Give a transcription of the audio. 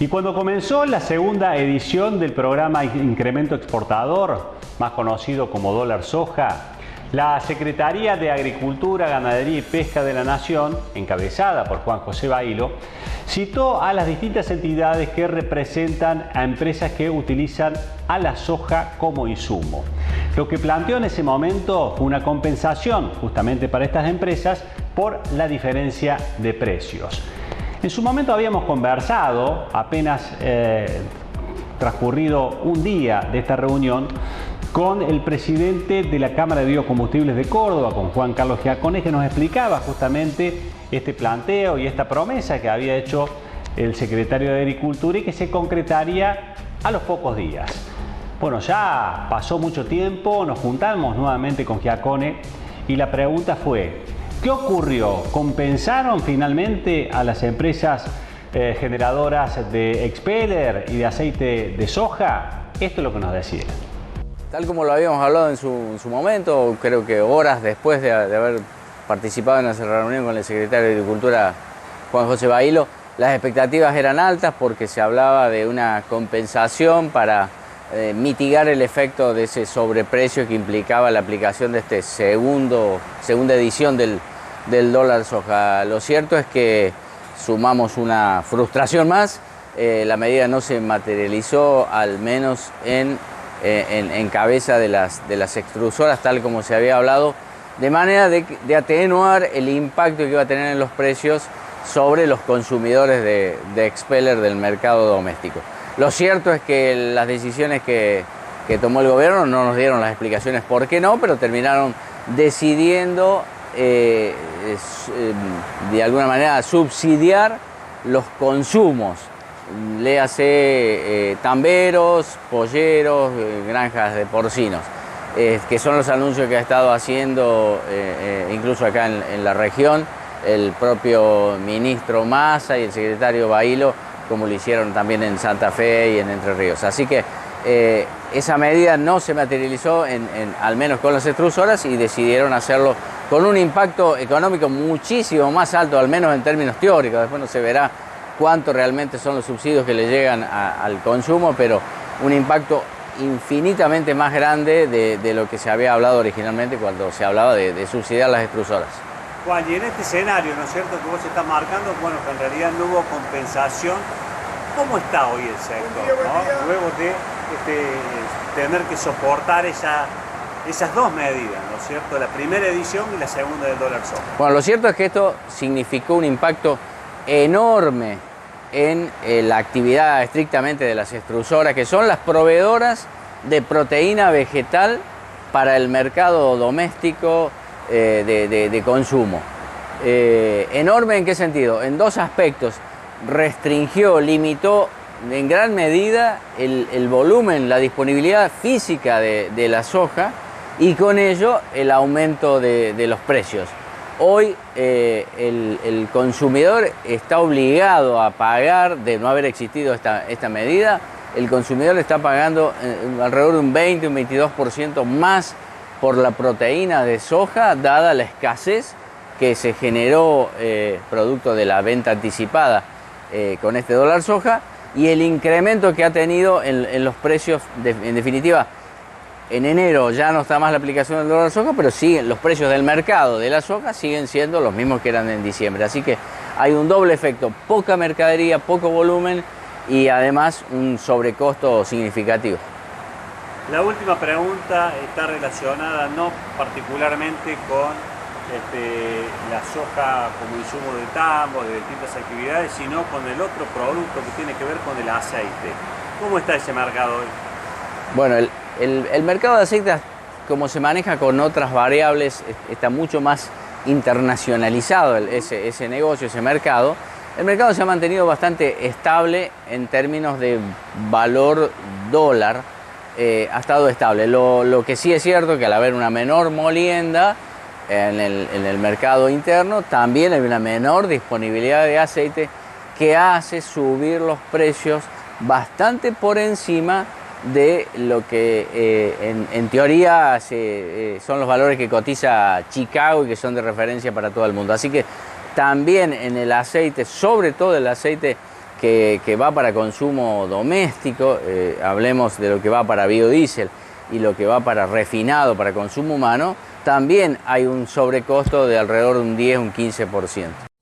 Y cuando comenzó la segunda edición del programa Incremento Exportador, más conocido como dólar soja, la Secretaría de Agricultura, Ganadería y Pesca de la Nación, encabezada por Juan José Bailo, citó a las distintas entidades que representan a empresas que utilizan a la soja como insumo. Lo que planteó en ese momento fue una compensación justamente para estas empresas por la diferencia de precios. En su momento habíamos conversado, apenas transcurrido un día de esta reunión, con el presidente de la Cámara de Biocombustibles de Córdoba, con Juan Carlos Giacone, que nos explicaba justamente este planteo y esta promesa que había hecho el secretario de Agricultura y que se concretaría a los pocos días. Bueno, ya pasó mucho tiempo, nos juntamos nuevamente con Giacone y la pregunta fue: ¿qué ocurrió? ¿Compensaron finalmente a las empresas generadoras de expeller y de aceite de soja? Esto es lo que nos decía. Tal como lo habíamos hablado en su momento, creo que horas después de haber participado en esa reunión con el secretario de Agricultura, Juan José Bailo, las expectativas eran altas porque se hablaba de una compensación para mitigar el efecto de ese sobreprecio que implicaba la aplicación de esta segunda edición del dólar soja. Lo cierto es que sumamos una frustración más, la medida no se materializó, al menos en cabeza de las extrusoras, tal como se había hablado, de manera de atenuar el impacto que iba a tener en los precios sobre los consumidores de expeller del mercado doméstico. Lo cierto es que las decisiones que tomó el gobierno no nos dieron las explicaciones por qué no, pero terminaron decidiendo de alguna manera subsidiar los consumos. Léase tamberos, polleros, granjas de porcinos, que son los anuncios que ha estado haciendo incluso acá en la región el propio ministro Massa y el secretario Bailo, como lo hicieron también en Santa Fe y en Entre Ríos. Así que esa medida no se materializó al menos con las extrusoras, y decidieron hacerlo con un impacto económico muchísimo más alto, al menos en términos teóricos. Después no se verá cuánto realmente son los subsidios que le llegan al consumo, pero un impacto infinitamente más grande de lo que se había hablado originalmente cuando se hablaba de subsidiar las extrusoras. Juan, y en este escenario, ¿no es cierto?, que vos estás marcando, bueno, que en realidad no hubo compensación, ¿cómo está hoy el sector, ¿no? Luego de tener que soportar esas dos medidas, ¿no es cierto?, la primera edición y la segunda del dólar soja. Bueno, lo cierto es que esto significó un impacto enorme en la actividad estrictamente de las extrusoras, que son las proveedoras de proteína vegetal para el mercado doméstico de consumo. ¿Enorme en qué sentido? En dos aspectos. Restringió, limitó en gran medida el volumen, la disponibilidad física de la soja, y con ello el aumento de los precios. Hoy el consumidor está obligado a pagar, de no haber existido esta medida, el consumidor está pagando alrededor de un 20, un 22% más por la proteína de soja, dada la escasez que se generó producto de la venta anticipada con este dólar soja, y el incremento que ha tenido en los precios. En definitiva, en enero ya no está más la aplicación del dólar soja, pero siguen los precios del mercado de la soja, siguen siendo los mismos que eran en diciembre. Así que hay un doble efecto: poca mercadería, poco volumen y además un sobrecosto significativo. La última pregunta está relacionada no particularmente con la soja como insumo de tambo, de distintas actividades, sino con el otro producto que tiene que ver con el aceite. ¿Cómo está ese mercado hoy? Bueno, el mercado de aceite, como se maneja con otras variables, está mucho más internacionalizado ese negocio, ese mercado. El mercado se ha mantenido bastante estable en términos de valor dólar, ha estado estable. Lo que sí es cierto que al haber una menor molienda en el mercado interno, también hay una menor disponibilidad de aceite que hace subir los precios bastante por encima de lo que en teoría son los valores que cotiza Chicago y que son de referencia para todo el mundo. Así que también en el aceite, sobre todo el aceite que va para consumo doméstico, hablemos de lo que va para biodiesel y lo que va para refinado, para consumo humano, también hay un sobrecosto de alrededor de un 10, un 15%.